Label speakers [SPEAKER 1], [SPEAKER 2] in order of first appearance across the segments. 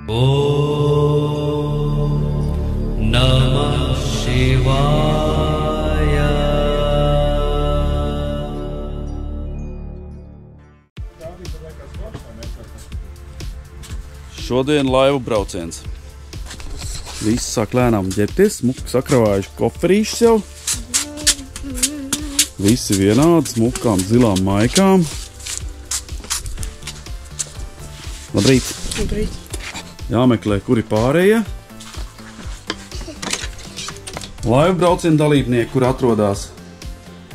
[SPEAKER 1] Om Namah Shivaya.
[SPEAKER 2] Šodien laivu brauciens. Visi sāk lēnām ģērbties, smuki sakravājuši koferīšus jau. Visi vienādi, smukām zilām maikām. Labrīt!
[SPEAKER 3] Labrīt!
[SPEAKER 2] Jāmeklē, kuri pārējie. Laivu brauciena dalībnieki, kur atrodās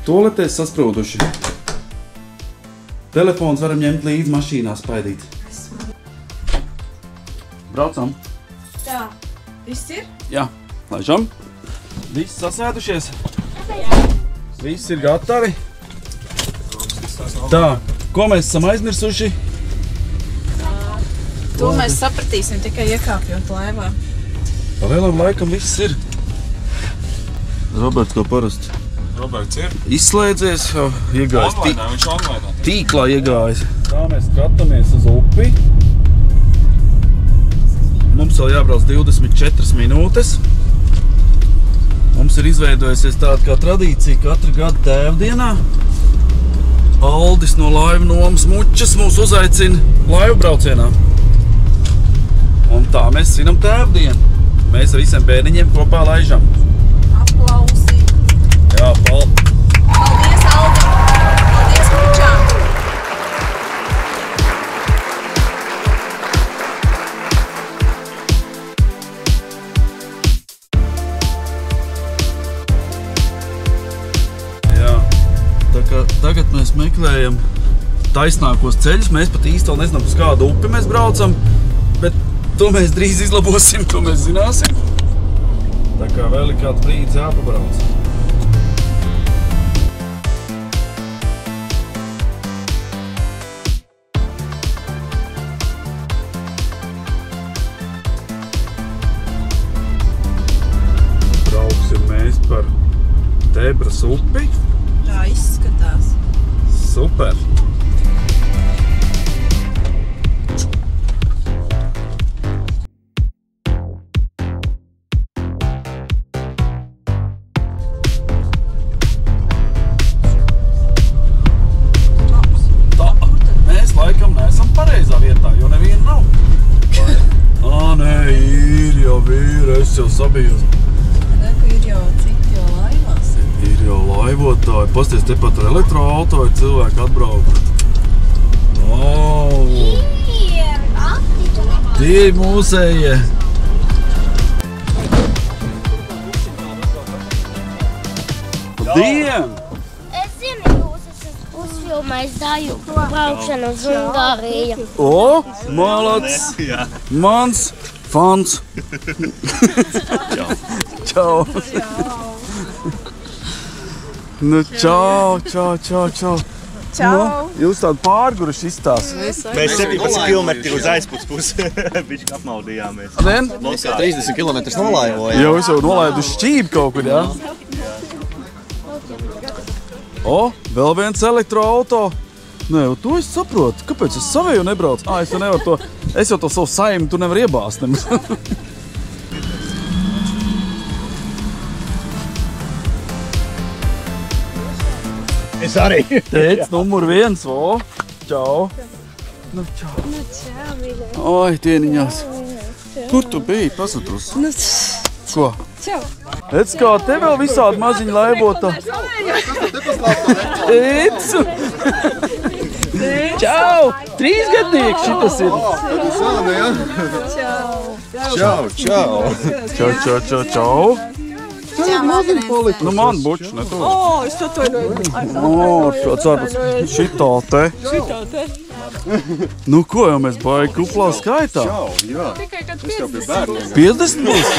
[SPEAKER 2] toaletēs sasprūduši. Telefons varam ņemt līdzi mašīnā spaidīt. Braucam!
[SPEAKER 3] Tā, viss ir?
[SPEAKER 2] Jā, laižam. Visi sasēdušies? Jā. Visi ir gatavi. Tā, ko mēs esam aizmirsuši?
[SPEAKER 3] To mēs sapratīsim tikai iekāpjot laivā.
[SPEAKER 2] Pa vēlam laikam viss ir. Roberts, ko parasti?
[SPEAKER 4] Roberts ir?
[SPEAKER 2] Izslēdzies, iegājis.
[SPEAKER 4] Online, viņš online.
[SPEAKER 2] Tīklā iegājis. Tā mēs skatāmies uz upi. Mums vēl jābrauc 24 minūtes. Mums ir izveidojusies tāda kā tradīcija katru gadu tēvdienā. Aldis no laivu nomas Mučas mūs uzaicina laivu braucienā. Un tā mēs svinam tēvdienu. Mēs ar visiem bērniņiem kopā laižam.
[SPEAKER 3] Aplausi!
[SPEAKER 2] Jā,
[SPEAKER 3] Paldies, Aldi! Paldies, Mučām!
[SPEAKER 2] Tagad mēs meklējam taisnākos ceļus. Mēs pat īsti vēl nezinām, uz kādu upi mēs braucam, bet to mēs drīz izlabosim, to mēs zināsim. Tā kā vēl ir kāds brīdis jāpabrauc. Brauksim mēs par Tebras upi.
[SPEAKER 3] Tā izskatās.
[SPEAKER 2] Super! Tā, mēs laikam neesam pareizā vietā, jo neviena nav. Nē, ir jau vīri, es jau sabijos.
[SPEAKER 3] Reku ir jau cik jau laivās.
[SPEAKER 2] Ir jau laivotāji. Pasties, tepat ar elektroautoju cilvēki atbrauc. Tie ir mūsējie. Labdien!
[SPEAKER 5] Es zinu, jūs esat uzfilmējis Daju braukšanu uz Ungāriju.
[SPEAKER 2] O, malacis! Mans fans! Čau! Nu, čau! Nu, jūs tādu pārguruši izstāst.
[SPEAKER 6] Mēs 17 km uz aizputs pusi bišķi apmaudījāmies.
[SPEAKER 7] 30 km nolaivoja.
[SPEAKER 2] Jau es jau nolaidu šķību kaut kur, jā? O, vēl viens elektroauto. Nē, to es saprotu. Kāpēc es savēju nebraucu? Es jau nevaru to, es jau to savu saimi tu nevar iebāzt nemaz.
[SPEAKER 6] Es arī.
[SPEAKER 2] Teic, numur 1, o. Čau. Nu, čau. Oi, tieniņās. Kur tu biji? Pasatrus. Ko?
[SPEAKER 3] Čau.
[SPEAKER 2] Ec, kā te vēl visādi maziņi laivotā. Ec. Čau. 3 gadnieki šitas ir. Čau. Nu, man buču, ne tu.
[SPEAKER 3] Es to atvainoju.
[SPEAKER 2] Šitā te. Nu, ko jau mēs baigi kuplā skaitā?
[SPEAKER 3] Tikai kad 50.
[SPEAKER 2] 50 būs?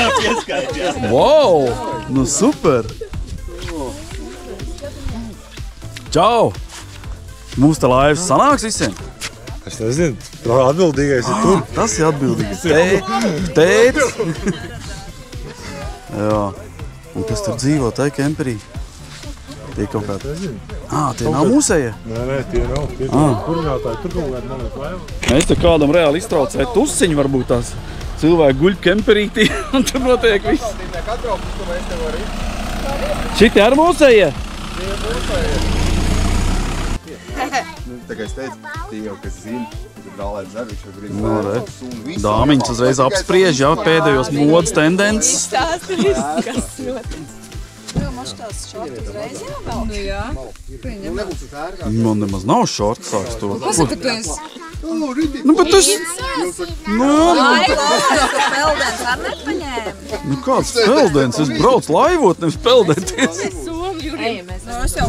[SPEAKER 2] Wow! Nu, super! Čau! Mums te laivas sanāks visiem?
[SPEAKER 4] Es nezinu, atbildīgais ir tur.
[SPEAKER 2] Tas ir atbildīgais. Teic! Jā. Un kas tur dzīvo, tai kemperī? Tie kaut kādi... Tie nav mūsējie?
[SPEAKER 4] Nē, tie nav. Tie tur kurinātāji, tur kaut kādi noliek laivu.
[SPEAKER 2] Mēs te kādam reāli iztraucēt tusiņu varbūt tās. cilvēki guļ kemperītī un tur notiek viss. Šitie ar mūsējie?
[SPEAKER 8] Tā kā es teicu, tie jau, kas zina, tas ir brālēts Zervičs, vai grib
[SPEAKER 2] Dāmiņas uzreiz apspriež, jā, pēdējos modas tendences. Man nemaz nav šorts, sāks to. Nu, bet es... Nu, kāds peldens? Es braucu laivot, nevis peldēties.
[SPEAKER 8] Mēs jau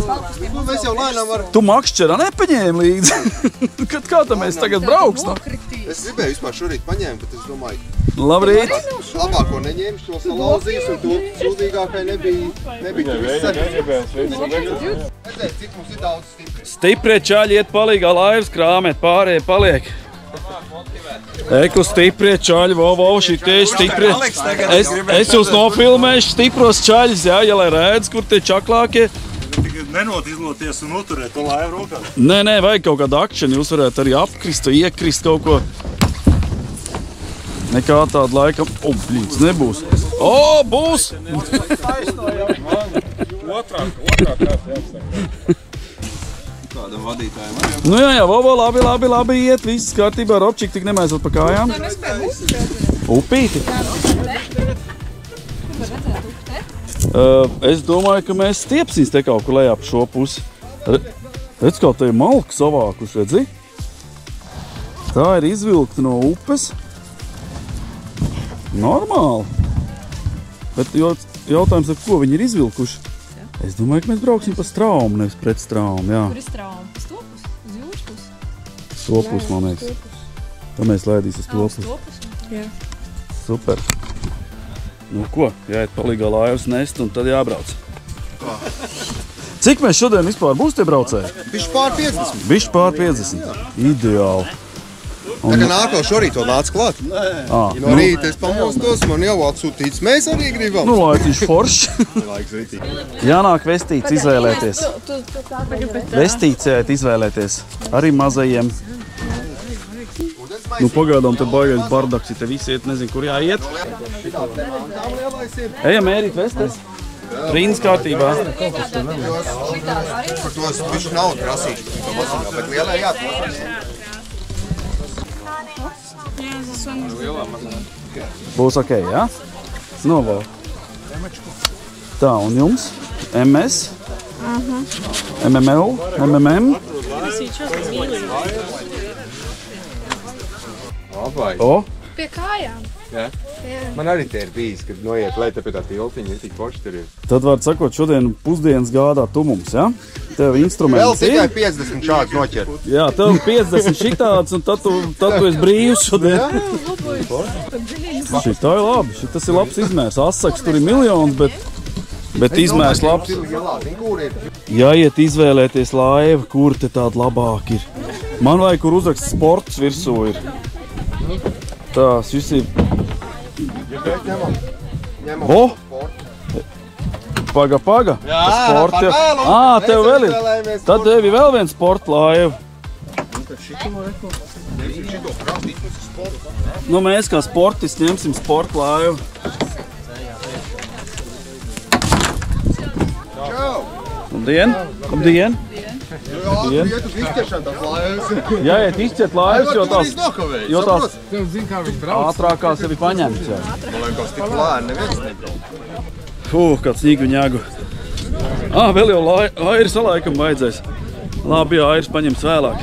[SPEAKER 8] lēnām varam.
[SPEAKER 2] Tu makšķerā nepaņēmi līdzi. Kā tā mēs tagad braukstam?
[SPEAKER 8] Es gribēju vispār šorīt paņēmu, bet es domāju...
[SPEAKER 2] Labrīt.
[SPEAKER 8] Labāko neņēmis, to salauzījis, un to sūdīgākai nebija tu viss Redzēs, cik mums ir daudz stipri.
[SPEAKER 2] Stiprie čaļi iet palīgā laivas krāmēt, pārējie paliek. Eku stiprie čaļi, šitie stiprie. Es jūs nofilmēšu stipros čaļus, jā, ja lai redz, kur tie čaklākie.
[SPEAKER 6] Tikai nenot izloties un noturēt to laivu rokā.
[SPEAKER 2] Nē, vajag kaut kādu akšanu, jūs varētu arī apkrist vai iekrist kaut ko. Nekā tāda laikam, blīdz, nebūs. Būs!
[SPEAKER 4] Otrā kārta jāsaka.
[SPEAKER 7] Kādam vadītājam.
[SPEAKER 2] Nu jā, labi, iet, viss kārtībā, Robčik, tik nemēsot pa kājām. Upīti. Es domāju, ka mēs stiepsīs te kaut kur lejā pa šo pusi. Redz, kā te ir malki savākuši, redzi? Tā ir izvilkta no upes. Normāli. Bet jautājums ar ko viņi ir izvilkuši? Es domāju, ka mēs brauksim pa straumu, nevis pret straumu, jā.
[SPEAKER 3] Kur ir strauma? Uz to pusi? Uz jūras pusi?
[SPEAKER 2] Uz to pusi, man liekas. Tā mēs laidīs uz to pusi.
[SPEAKER 3] Jā.
[SPEAKER 2] Super. Nu ko, jāiet palīgā laivas nest un tad jābrauc. Cik mēs šodien vispār būs tie braucēji?
[SPEAKER 8] Bišķi pār 50.
[SPEAKER 2] Bišķi pār 50. Ideāli.
[SPEAKER 8] Tā kā nākot šorīt to nāc klāt. No rīta es pamostos, man jau atsūtīts. Mēs arī gribam.
[SPEAKER 2] Nu, laikīši forši.
[SPEAKER 8] Laiks ritīgi.
[SPEAKER 2] Jānāk vestīts izvēlēties. Vestīts jāiet izvēlēties. Arī mazajiem. Nu, pagaidām te baigais bardaks, ja te visi iet, nezinu, kur jāiet. Ejam mērīt vestes. Rīnas kārtībā.
[SPEAKER 8] Par to es bišķi naudu prasīšu. Bet lielā jāatmosties.
[SPEAKER 2] Būs ok, jā? Novēl. Tā, un jums? MS? MML? MMM?
[SPEAKER 8] Labai.
[SPEAKER 5] Pie kājām.
[SPEAKER 8] Jā? Man arī te ir bijis, kad noiet lēta pie tā tiltiņa, tik forši tur ir.
[SPEAKER 2] Tad var sakot, šodien pusdienas gādā tu mums, ja? Tev instrumenti
[SPEAKER 8] Vēl tikai 50 šāds noķer.
[SPEAKER 2] Jā, tev 50 šitāds, un tad tu esi brīvs šodien. Šitā ir labi, šitas ir labs izmērs. Asaks tur ir miljons, bet izmērs labs. Jāiet izvēlēties laiva, kur te tāda labāk ir. Man vajag, kur uzraksts sports virsū ir. Tā, šis ir... Paga.
[SPEAKER 8] Jā,
[SPEAKER 2] sporta.
[SPEAKER 8] par vēlu.
[SPEAKER 2] Tev vēl ir. Tad tev ir vēl viens sporta laiva. Nu, mēs kā sportisti ņemsim sporta laivu. Labdien! Jāiet izķert laivas, jo tās ātrākās ir paņemts. Kāds ņīgu. Vēl jau airis laikam vajadzēs. Labi, jā, airis paņems vēlāk.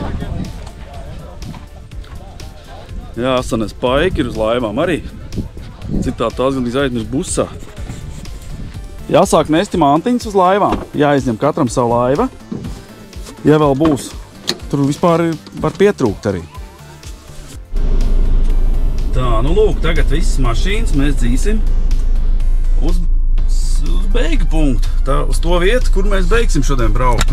[SPEAKER 2] Jā, asanes paiki ir uz laivām arī. Cik tās gan aizmirst busā. Jāsāk nesti mantiņas uz laivām. Jāizņem katram savu laiva. Ja vēl būs, tur vispār var pietrūkt arī. Tā, nu lūk, tagad visas mašīnas mēs dzīsim uz beigu punktu. Tā, uz to vietu, kur mēs beigsim šodien braukt.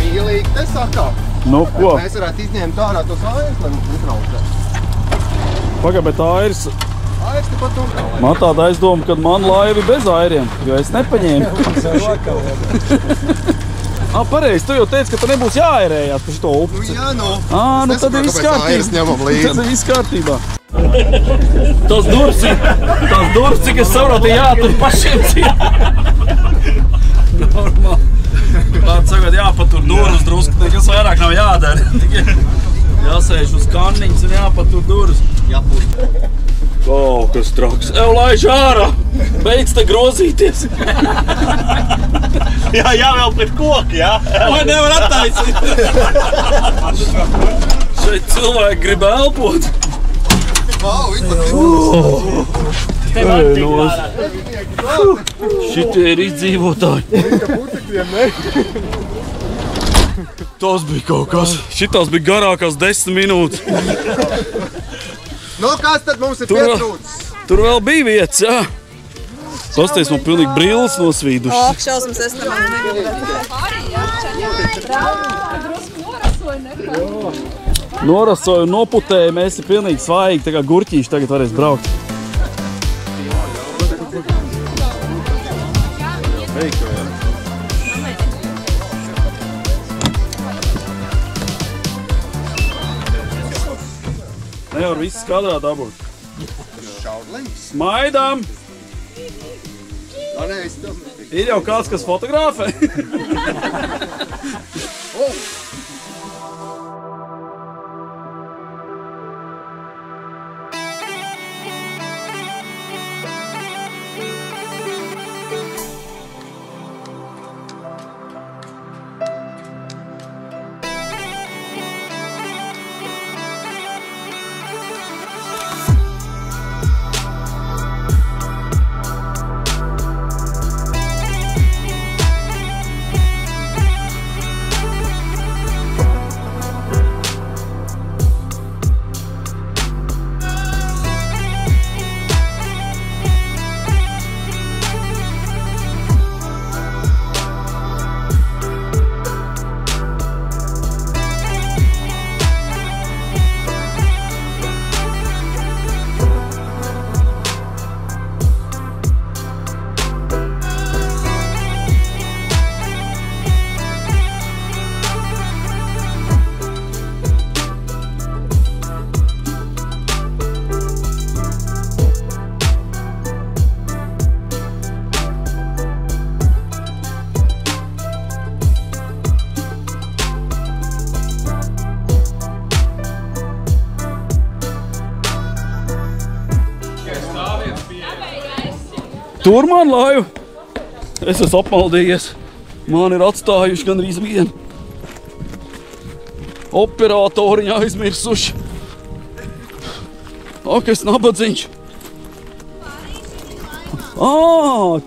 [SPEAKER 8] Mīlīgi te sakā.
[SPEAKER 2] Nu, ko?
[SPEAKER 8] Mēs varētu izņemt ārā tos airs, lai mums netraucē.
[SPEAKER 2] Paga, bet airs...
[SPEAKER 8] Airs te pat un...
[SPEAKER 2] Man tāda aizdoma, kad man laivi bez airiem, jo es nepaņēmu. Pareizi, tu jau teici, ka tu nebūs jāērējās par šito upi.
[SPEAKER 8] Jā, nu.
[SPEAKER 2] Nu tad ir viss kārtībā. Tad ir viss kārtībā. Tas durvis, cik es saprotu, jātur pašiem ciet. Normāli. Vārds sakot, jāpatur durvis drusku, nekas vairāk nav jādara. Tikai jāsēž uz kanniņas un jāpatur durvis. Kas traks. Laiž ārā! Beidz te grozīties!
[SPEAKER 6] Jā, vēl pret koku, jā?
[SPEAKER 2] Vai nevar attaisīt? Šeit cilvēki grib elpot. Šitie ir izdzīvotāji. Tas bija kaut kas. Šitās bija garākās 10 minūtes.
[SPEAKER 8] Nu, kas tad mums ir pietrūcis?
[SPEAKER 2] Tur vēl bija vietas, jā. Pasties, man pilnīgi brilles nosvīdušas.
[SPEAKER 3] Šausmas es nemaz negribu.
[SPEAKER 2] Norasoju, noputēju, mēs ir pilnīgi svaigi, tā kā gurķīši tagad varēs braukt. Nevar viss kadrā dabūt. Smaidām! Ir jau kāds, kas fotografē? Tur man laivu. Es esmu apmaldījies. Man ir atstājuši gandrīz vienu. Operatoriņu aizmirsuši. Ak, es nabadzīņš.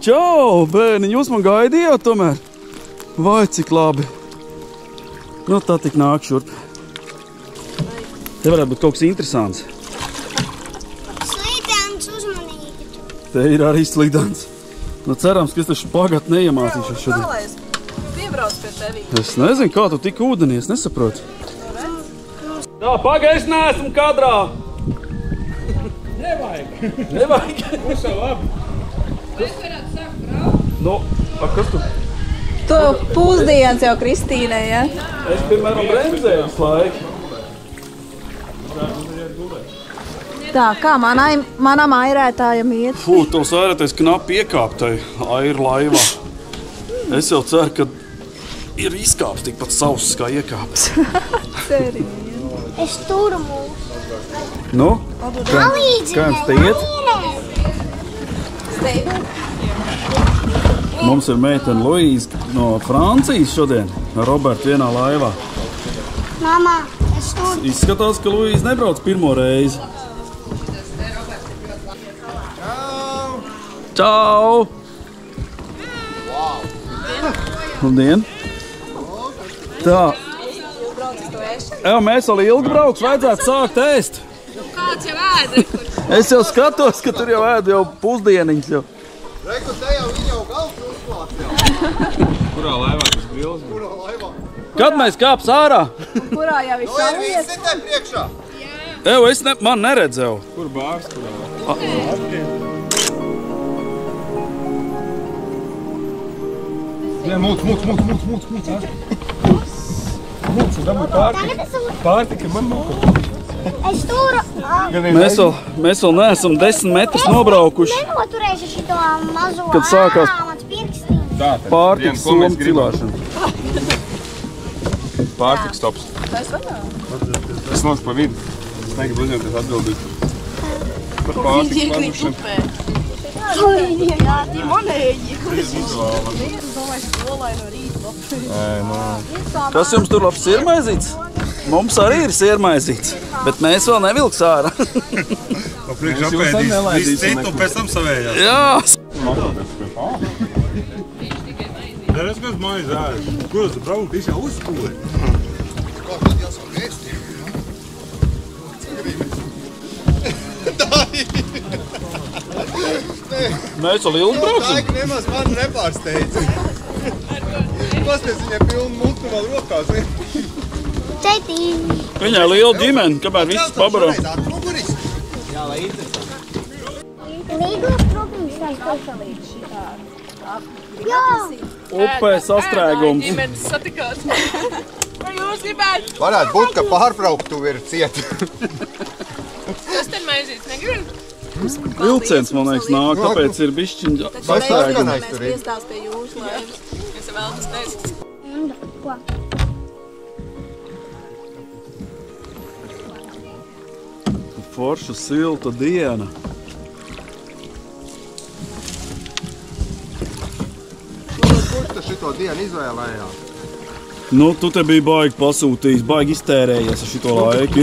[SPEAKER 2] Čau, bērniņ, jūs man gaidījāt tomēr? Vai, cik labi. Nu, tā tik nāk šurp. Te varētu būt kaut kas interesants.
[SPEAKER 5] Slidens, uzmanīgi.
[SPEAKER 2] Te ir arī slidens. Nu, cerams, ka es taču pagāt neiemācīšos šodien.
[SPEAKER 3] Kā lai es piebraucu pie tevī?
[SPEAKER 2] Es nezinu, kā tu tik ūdenī, es nesaprotu. Tā, pagaid, es neesmu kadrā. Nevajag.
[SPEAKER 4] Būs jau labi.
[SPEAKER 3] Mēs varētu sākt braukt.
[SPEAKER 2] Nu, kas tu?
[SPEAKER 3] Tu pusdienas jau Kristīnai, ja?
[SPEAKER 2] Es, piemēram, bremzēju visu laiku.
[SPEAKER 3] Tā, kā manam airētājam iet?
[SPEAKER 2] Fū, tavs airētais knapi iekāptai airu laivā. Es jau ceru, ka ir izkāps tikpat sauss kā iekāps.
[SPEAKER 3] Cerīgi.
[SPEAKER 5] Es turu mūsu.
[SPEAKER 2] Nu, kā jums te iet? Mums ir meitene Luīza no Francijas šodien, ar Robertu vienā laivā.
[SPEAKER 5] Mamā, es turu.
[SPEAKER 2] Izskatās, ka Luīza nebrauc pirmo reizi. Čau! Labdien! Tā. Mēs vēl ilgi brauks, vajadzētu sākt ēst.
[SPEAKER 3] Kāds jau ēda?
[SPEAKER 2] Es jau skatos, ka tur jau ēd jau pusdieniņas jau.
[SPEAKER 8] Reku, te jau viņa jau galvas uzklāts jau.
[SPEAKER 4] Kurā laivā tas brīlis?
[SPEAKER 8] Kurā laivā?
[SPEAKER 2] Kad mēs kāps ārā?
[SPEAKER 3] Kurā jau ir
[SPEAKER 8] Nu, ir visi te priekšā.
[SPEAKER 2] Man neredzēju.
[SPEAKER 4] Kur bārs? Kurā?
[SPEAKER 7] Vien mūc. Mūc, dabūj pārtika man mūku.
[SPEAKER 5] Es turu.
[SPEAKER 2] Mēs vēl neesam 10 metrus nobraukuši,
[SPEAKER 5] Nenoturēšu šito mazo.
[SPEAKER 2] kad sākās
[SPEAKER 5] Mans pirkstiņš.
[SPEAKER 2] pārtikas somu cilāšana.
[SPEAKER 7] Pārtiks tops. Es nāku pa vidu. Es negribu uzņemties atbildīt par pārtikas pazušanu.
[SPEAKER 2] Kas jums tur labs siermaizīts? Mums arī ir siermaizīts, bet mēs vēl nevilks ārā.
[SPEAKER 7] Pa priekš apēdīs. Viss citu pēc tam savējās.
[SPEAKER 2] Jā!
[SPEAKER 7] Darēs kāds mājas ēst. Kur es braukt? Es jau uzskūli.
[SPEAKER 8] Kā tad jāsāk ēsti?
[SPEAKER 2] Mēs vēl ilgi brauksim.
[SPEAKER 8] Laika nemaz mani nepārsteidz. Pasties viņai pilnu mutu vēl rokās.
[SPEAKER 5] Cetīņi.
[SPEAKER 2] Viņai liela ģimene, kamēr viss pabaro.
[SPEAKER 8] Atmuguris.
[SPEAKER 5] Līgos trūkums tās pašalīts. Jā.
[SPEAKER 2] Upē sastrēgums.
[SPEAKER 3] Ģimenes satikās. Vai jūs gribētu?
[SPEAKER 8] Varētu būt, ka pārbrauktu ir cieti.
[SPEAKER 3] Kas tad maizīts? Negrib?
[SPEAKER 2] Vilciens, man liekas, nāk, tāpēc ir bišķiņ sastrēgums.
[SPEAKER 3] Mēs piestās pie jūsu laivas. Es vēl tas teicu.
[SPEAKER 5] Ko?
[SPEAKER 2] Forša silta diena.
[SPEAKER 8] Kurš tu šito dienu izvēlējās?
[SPEAKER 2] Nu, tu te biji baigi pasūtījis, baigi iztērējies ar šito laiku.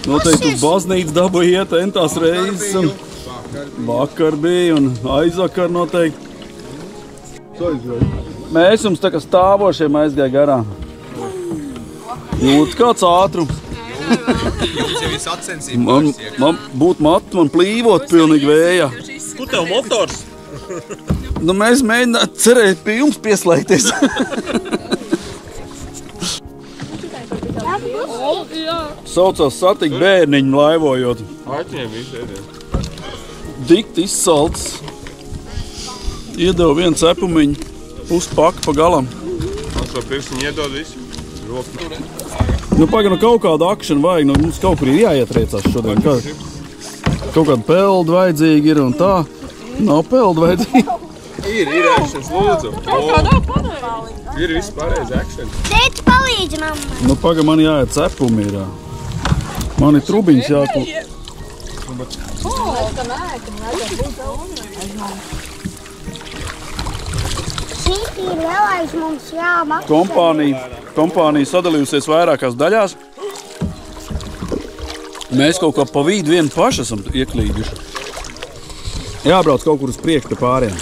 [SPEAKER 2] Noteikti uz baznīcu dabu iet entās reizes. Vakar bija un aizvakar noteikti. Mēs jums tā kā stāvošiem aizgāja garām. Jūt kāds ātrums.
[SPEAKER 8] Jums jau viss atsensība.
[SPEAKER 2] Man būtu matu, man plīvot pilnīgi vējā.
[SPEAKER 6] Kur tev motors?
[SPEAKER 2] Nu, mēs mēģināt cerēt pie jums pieslēgties. Saucās satikt bērniņu laivojot.
[SPEAKER 7] Aitņiem visu ēdien.
[SPEAKER 2] Dikti izsalts. Iedeva vienu cepumiņu, puspaka pa galam.
[SPEAKER 7] Man šo pirkstiņu iedod visu. Roku.
[SPEAKER 2] Nu, pagaidām, kaut kādu akšanu vajag, nu, mums kaut kur ir jāietriecās šodien. Kaut kāda pelda vajadzīga ir un tā. Nav pelda vajadzīga.
[SPEAKER 7] Ir akšens, lūdzu. Ir viss pareizi akšens.
[SPEAKER 5] Tēt palīdzi mammai.
[SPEAKER 2] Nu, pagaidām, man jāiet cepumi ir. Man ir trubiņas jākūt.
[SPEAKER 5] Šī ir vēl aiz mums jāmaksā.
[SPEAKER 2] Kompānija sadalījusies vairākās daļās. Mēs kaut kā pa vidu vienu paši esam ieklīduši. Jābrauc kaut kur uz priekšu pie pāriem.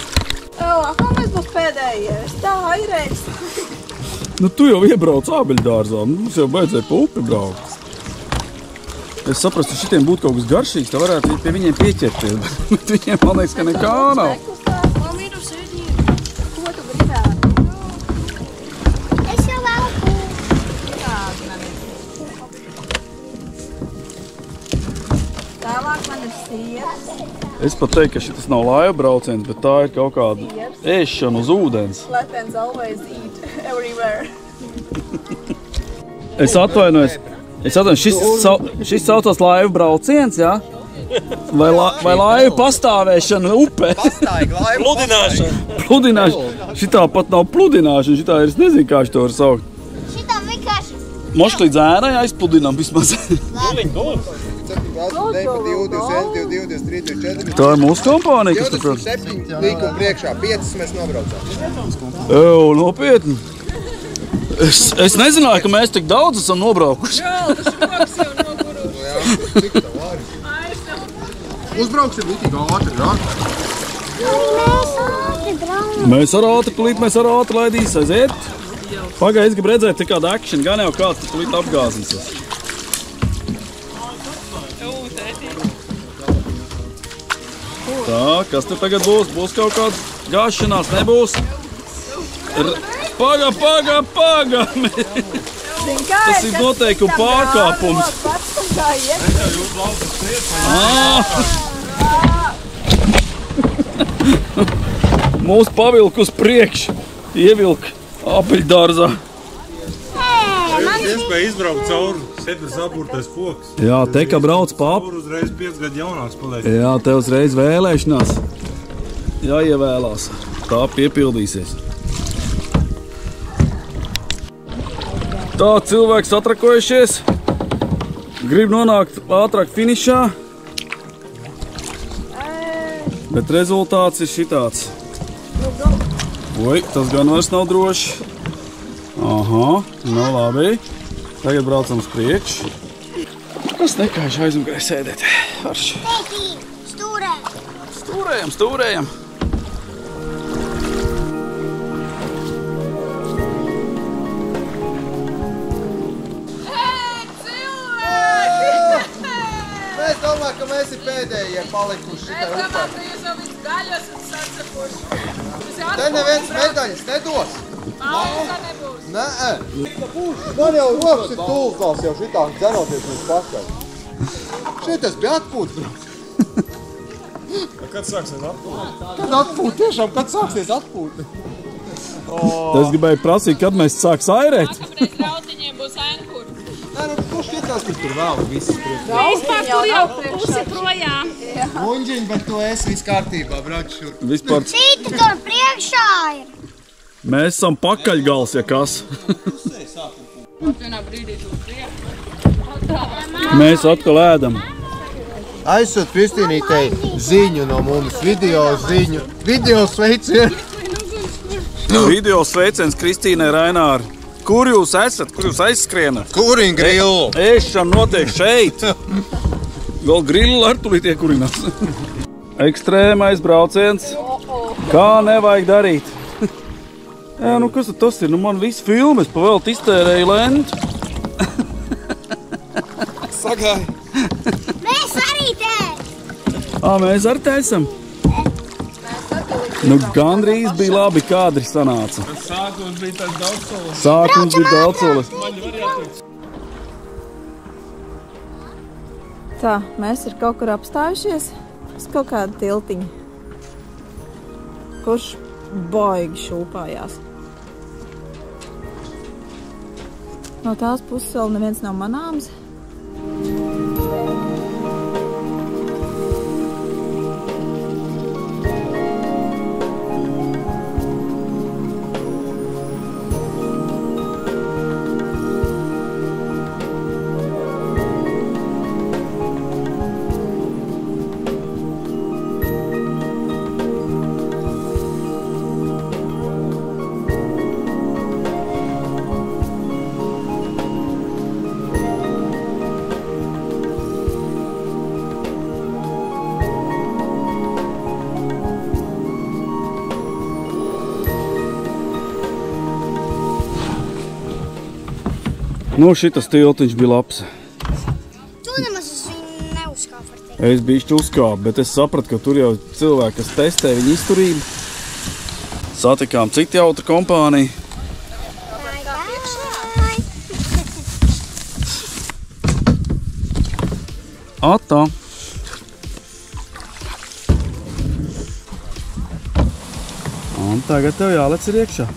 [SPEAKER 3] Kā mēs būs pēdējie? Tā aireiz.
[SPEAKER 2] Nu, tu jau iebrauc ābeļdārzā, mums jau baidzēja pa upi braukt. Es saprastu, ka šitiem būtu kaut kas garšīgs, tā varētu pie viņiem pieķerties, bet viņiem, man liekas, ka nekā nav.
[SPEAKER 3] Ko tu gribētu?
[SPEAKER 5] Es jau velku.
[SPEAKER 3] Tālāk man ir siers.
[SPEAKER 2] Es pat teiktu, ka šis nav laiva brauciens, bet tā ir kaut kāda ēšana uz ūdens.
[SPEAKER 3] Latvians always eat everywhere.
[SPEAKER 2] Es atvainojos, šis saucās laiva brauciens, jā? Vai laiva pastāvēšana upē?
[SPEAKER 6] Pludināšana.
[SPEAKER 2] Pludināšana. Šitā pat nav pludināšana, šitā ir, es nezinu, kā šito var saukt.
[SPEAKER 5] Šitā vienkārši.
[SPEAKER 2] Mošt līdz ēnai aizpludinām vismaz. Tā ir mūsu kompānija, kas tur prāt.
[SPEAKER 8] 27 līkuma priekšā, 5 mēs nobraucām.
[SPEAKER 2] Nopietni. Es nezināju, ka mēs tik daudz esam nobraukuši.
[SPEAKER 8] Uzbrauksim bitīgi ātri, jā?
[SPEAKER 5] Mēs ātri braucam.
[SPEAKER 2] Mēs ar ātri laidīs aiziet. Pagaid, es gribu redzēt te kādu action, gan jau kāds tu tulīt apgāzīsies. Tā, kas te tagad būs? Būs kaut kāds gāšanās, nebūs? Paga! Tas ir noteikti pārkāpums. Mūs pavilk uz priekšu, ievilk apeļdārzā.
[SPEAKER 4] Iespēja izbraukt cauri, šeit ir saburtais koks.
[SPEAKER 2] Jā, te, ka brauc pap.
[SPEAKER 4] Tur uzreiz 5 gadu jaunāks paliek.
[SPEAKER 2] Jā, te uzreiz vēlēšanās. Jāievēlās. Tā piepildīsies. Tā, cilvēks atrakojušies. Grib nonākt ātrāk finišā. Bet rezultāts ir šitāds. Oi, tas gan vairs nav droši. Aha, nu labi. Tagad braucam uz priekšu. Kas nekājuši aizmugurē sēdēt. Arši.
[SPEAKER 5] Stūrējam.
[SPEAKER 2] Stūrējam.
[SPEAKER 8] Mēs domājam, ka mēs ir pēdējie palikuši šitā upē.
[SPEAKER 3] Es domāju, ka jūs jau viss gaļos un sacepuši.
[SPEAKER 8] Te neviens medaļas nedos.
[SPEAKER 3] Auga nebūs.
[SPEAKER 8] Nē. Man jau rokas ir tulkās jau šitā dzenoties līdz pakaļ. Šitas bija atpūts, bro.
[SPEAKER 4] Kad sāksies atpūta?
[SPEAKER 8] Kad atpūt, tiešām, kad sāksies atpūt?
[SPEAKER 2] Es gribēju prasīt, kad mēs sāks airēt.
[SPEAKER 3] Nākamreiz rautiņiem būs ēnkur.
[SPEAKER 8] Nē, nu, kurš skatās, kur tur vēl viss priekš?
[SPEAKER 3] Vispār tur jau pusi projām.
[SPEAKER 8] Muņģiņ, bet tu esi viss kārtībā, brauc šur.
[SPEAKER 2] Vispār
[SPEAKER 5] Citi tur priekšā ir.
[SPEAKER 2] mēs esam pakaļgals, ja kas.
[SPEAKER 3] Vienā brīdī tur priekš.
[SPEAKER 2] Mēs atkal ēdam.
[SPEAKER 8] Aizsūt Kristīnītei ziņu no mums, video ziņu. Video sveicienu.
[SPEAKER 2] Video sveiciens Kristīnai Raināri. Kur jūs esat? Kur jūs aizskrienat?
[SPEAKER 8] Kuriņ grillu?
[SPEAKER 2] Ēšana notiek šeit. Vēl grillu ar tulīt iekurinās. Ekstrēmais brauciens. Kā nevajag darīt? Jā, nu kas tas ir? Nu man viss filmas pavelt iztērēja lentu.
[SPEAKER 8] Sagāja.
[SPEAKER 5] Mēs arī te.
[SPEAKER 2] Mēs ar te esam. Nu gandrīz bija labi kadri sanāca.
[SPEAKER 4] Sākums bija tāds daudzsolis.
[SPEAKER 2] Sākums bija daudzsolis.
[SPEAKER 3] Tā, mēs ir kaut kur apstājušies uz kaut kādu tiltiņu, kurš baigi šūpājās. No tās puses vēl neviens nav manāms.
[SPEAKER 2] Nu, šitas tiltiņš bija labs.
[SPEAKER 5] Tu nemaz uz viņu neuzkāp ar tevi.
[SPEAKER 2] Es bišķi uzkāpu, bet es sapratu, ka tur jau cilvēki, kas testē viņu izturību. Satikām citu jautru kompāniju. Atā. Un tagad tev jālec ir iekšā.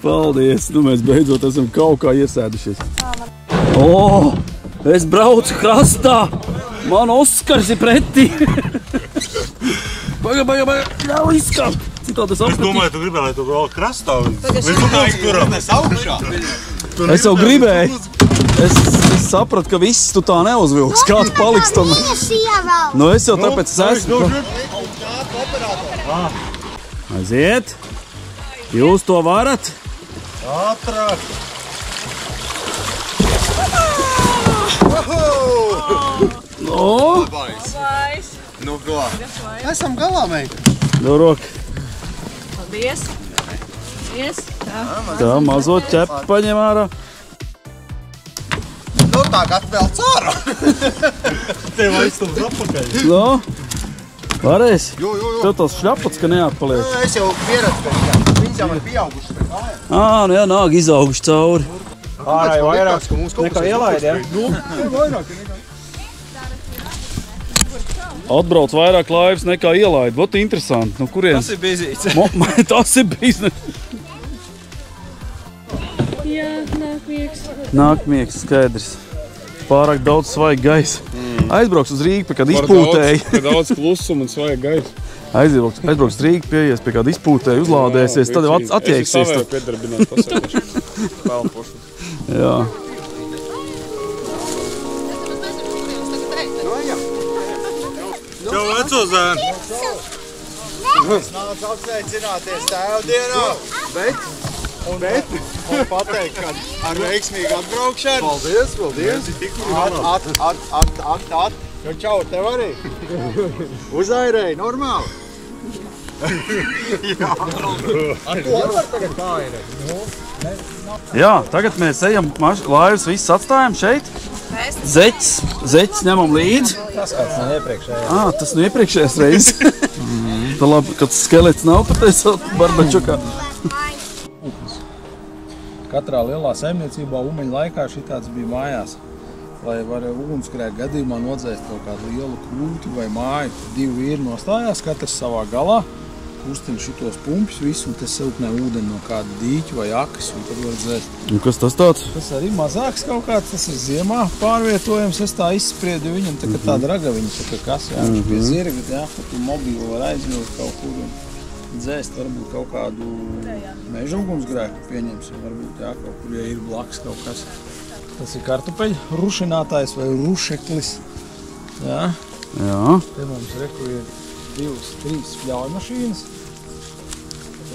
[SPEAKER 2] Paldies! Nu mēs beidzot esam kaut kā iesēdušies. O! Es braucu krastā! Man Oskars ir pretī! Baga! Ļauj izkāpt! Citādi es apskatīju.
[SPEAKER 4] Domāju, tu gribēji, lai tu vēl krastā. Līdz turam.
[SPEAKER 2] Es jau gribēju. Es sapratu, ka viss tu tā neuzvilks. Kāds paliks tam? Nu es jau tāpēc esmu. Aiziet! Jūs to varat?
[SPEAKER 8] Ātrāk!
[SPEAKER 2] No!
[SPEAKER 8] Nu, ko? Esam galā, meita.
[SPEAKER 2] Do roku.
[SPEAKER 3] Paldies!
[SPEAKER 2] Tā, mazo ķepu paņem ārā.
[SPEAKER 8] Nu, tagad vēl cārā.
[SPEAKER 4] Tev aizstums atpakaļ.
[SPEAKER 2] No? Varēs?
[SPEAKER 8] Jo.
[SPEAKER 2] Tev tos šļapots, ka neatpaliek.
[SPEAKER 8] Es jau pieredzu, ka Cits jau ir pieauguši pēc kājām.
[SPEAKER 2] Nu jā, nāk izauguši cauri.
[SPEAKER 4] Ārā jau vairāk nekā ielaid, ja?
[SPEAKER 2] Atbrauc vairāk laivas nekā ielaid. Vot interesanti. No kurienes?
[SPEAKER 4] Tas ir bizīts.
[SPEAKER 2] Tas ir bizness.
[SPEAKER 3] Jā, nāk miegs.
[SPEAKER 2] Nāk miegs, skaidrs. Pārāk daudz svaiga gaisa. Aizbrauks uz Rīgu pie kāda izpūtēja.
[SPEAKER 7] Par daudz klusuma un svaiga gaisa.
[SPEAKER 2] Aizbrauks uz Rīgu, pieies pie kāda izpūtēja, uzlādēsies, tad jau attieksies.
[SPEAKER 7] Es savēju piedarbināt pasēkuši. Pelnpošu.
[SPEAKER 2] Jā.
[SPEAKER 4] Čau, veco zēnu!
[SPEAKER 8] Es nācu apsveicināties tēvdienā, bet pateikt, ka ar veiksmīgu atbraukšanu. Paldies, paldies. Čau, tev arī. Uzairēji, normāli. Ar ko var tagad kāirēt?
[SPEAKER 2] Jā, tagad mēs ejam, laivas viss atstājam šeit. Zeķis ņemam līdzi.
[SPEAKER 4] Tas kāds no iepriekšējā.
[SPEAKER 2] Tas no iepriekšējās reizes. Tā labi, kad skelets nav patiesā barbačukā.
[SPEAKER 4] Katrā lielā saimniecībā umeņa laikā šitāds bija mājās. Lai var ugunsgrēka gadījumā nodzēst kaut kādu lielu krūti vai māju. Divi vīri nostājās, katrs savā galā, kustina šitos pumpjus visu, un te siltnē ūdeni no kāda dīķa vai akas, un tad var dzēst.
[SPEAKER 2] Un kas tas tāds?
[SPEAKER 4] Tas arī mazāks kaut kāds, tas ir ziemā pārvietojams. Es tā izspriedu viņam, tā kā tāda ragaviņa, tā kā kas, jā, pie zirga, jā, ka tu mobīlu var aizvilkt kaut kur un dzēst, varbūt kaut kādu meža ugunsgrēku pieņemsim, varbūt, jā, kaut kur, ja ir blakus kaut kas. Tas ir kartupeļu rušinātājs vai rušeklis, jā.
[SPEAKER 2] Jā.
[SPEAKER 4] Te mums reku ir 2-3 spļaujmašīnas.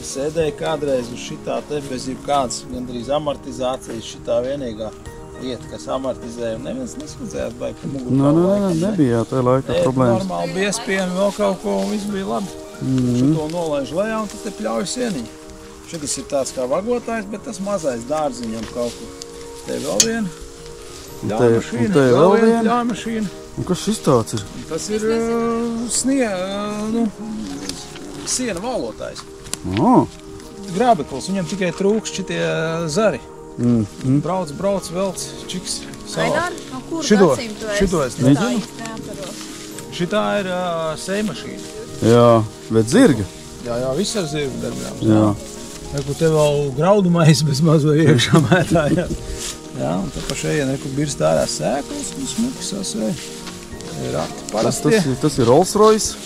[SPEAKER 4] Es sēdēju kādreiz uz šitā te bez jebkādas gandrīz amortizācijas, šitā vienīgā lieta, kas amortizēja, un neviens neskudzējās baigi pa muguru.
[SPEAKER 2] Nebija jā, tajā laikā problēmas.
[SPEAKER 4] Normāli biespieni vēl kaut ko, un viss bija labi. Šito nolaiž lejā, un tad te pļauj sieniņu. Šitas ir tāds kā vagotājs, bet tas mazais dārziņam kaut kur. Te vēl viena pļaumašīna, vēl viena pļaumašīna.
[SPEAKER 2] Un kas šis tāds ir?
[SPEAKER 4] Tas ir siena valotājs. Grābeklis, viņam tikai trūks šitie zari. Brauc, velc, čiks.
[SPEAKER 3] Ainār, no kuru
[SPEAKER 4] Šito es
[SPEAKER 3] nezinu.
[SPEAKER 4] Šitā ir sejmašīna.
[SPEAKER 2] Jā, bet zirga?
[SPEAKER 4] Jā, viss ar zirgu darbjām.
[SPEAKER 2] Jā.
[SPEAKER 4] Reku te vēl graudu mais bez mazo iekšā mētājā. Jā, un te pa šeit reku birst ārā sēklas un smuki sasvēja. Ir rati parastie.
[SPEAKER 2] Tas ir Rolls Royce?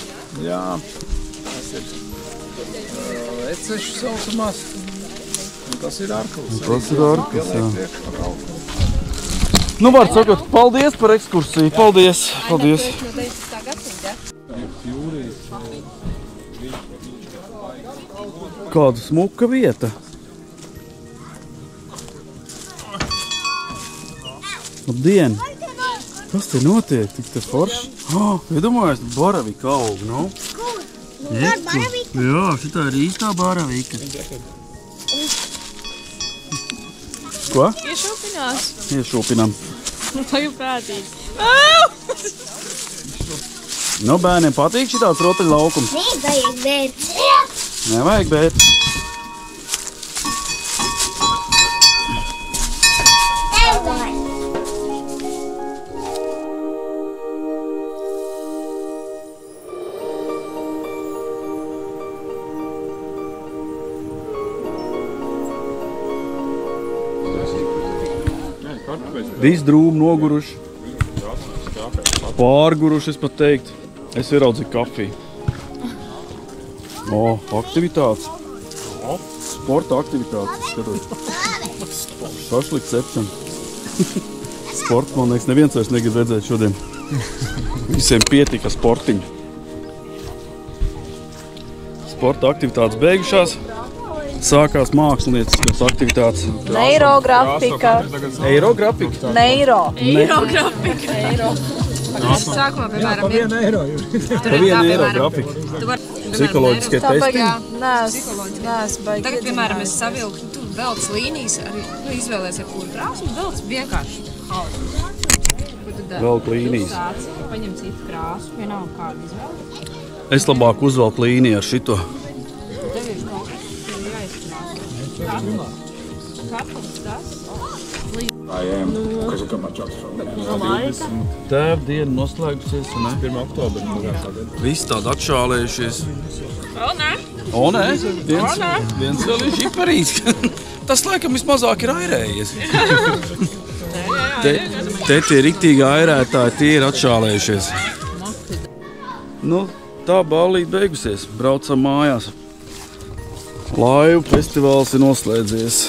[SPEAKER 4] Jā, tas ir ecešu saucamās. Un tas ir arklis.
[SPEAKER 2] Tas ir arklis, jā. Nu, var sakot, paldies par ekskursiju. Paldies. Kāda smuka vieta. Labdien! Kas te notiek? Tik te forši? Iedomājies, baravika aug, nu? Jā, šitā ir īstā baravika. Ko? Iešūpinām.
[SPEAKER 3] Vajag prātīgi.
[SPEAKER 2] Nu, bērniem patīk šitāds rotaļlaukums?
[SPEAKER 5] Nevajag bērt.
[SPEAKER 2] Nevajag bērt. Viss drūmi noguruši. Pārguruši, es pat teiktu. Es ieraudzīju kafiju. Aktivitātes. Sporta aktivitātes. Šašliks cepšana. Sports, man liekas, neviens vairs negrib redzēt šodien. Visiem pietika sportiņu. Sporta aktivitātes beigušās. Sākās mākslinieciskas aktivitātes.
[SPEAKER 3] Neirografika.
[SPEAKER 2] Eirografika?
[SPEAKER 3] Neirografika.
[SPEAKER 9] Sākumā, piemēram,
[SPEAKER 4] Pa 1 eiro.
[SPEAKER 2] Pa 1 eiro grafika. Psiholoģiskie testi.
[SPEAKER 9] Tagad, piemēram, es savilku, tu velc līnijas, arī izvēlēs ar kuru krāsu, velc vienkārši haosu.
[SPEAKER 2] Velk līnijas.
[SPEAKER 9] Paņem citu krāsu, vienalga kādu izvēlēt.
[SPEAKER 2] Es labāk uzvelku līniju ar šito.
[SPEAKER 9] Tev ir kaut kas, tev ir jāizstrādā.
[SPEAKER 2] Tēvdiena noslēgusies, un
[SPEAKER 7] 1. oktobra.
[SPEAKER 2] visi tādi atšālējušies.
[SPEAKER 9] O, nē.
[SPEAKER 2] O, nē, viens vēl ir hiperīs. Tas, laikam, vismazāk ir airējies. Te tie riktīgi airētāji, tie ir atšālējušies. Nu, tā ballīte beigusies. Braucam mājās. Laivu festivāls ir noslēdzies.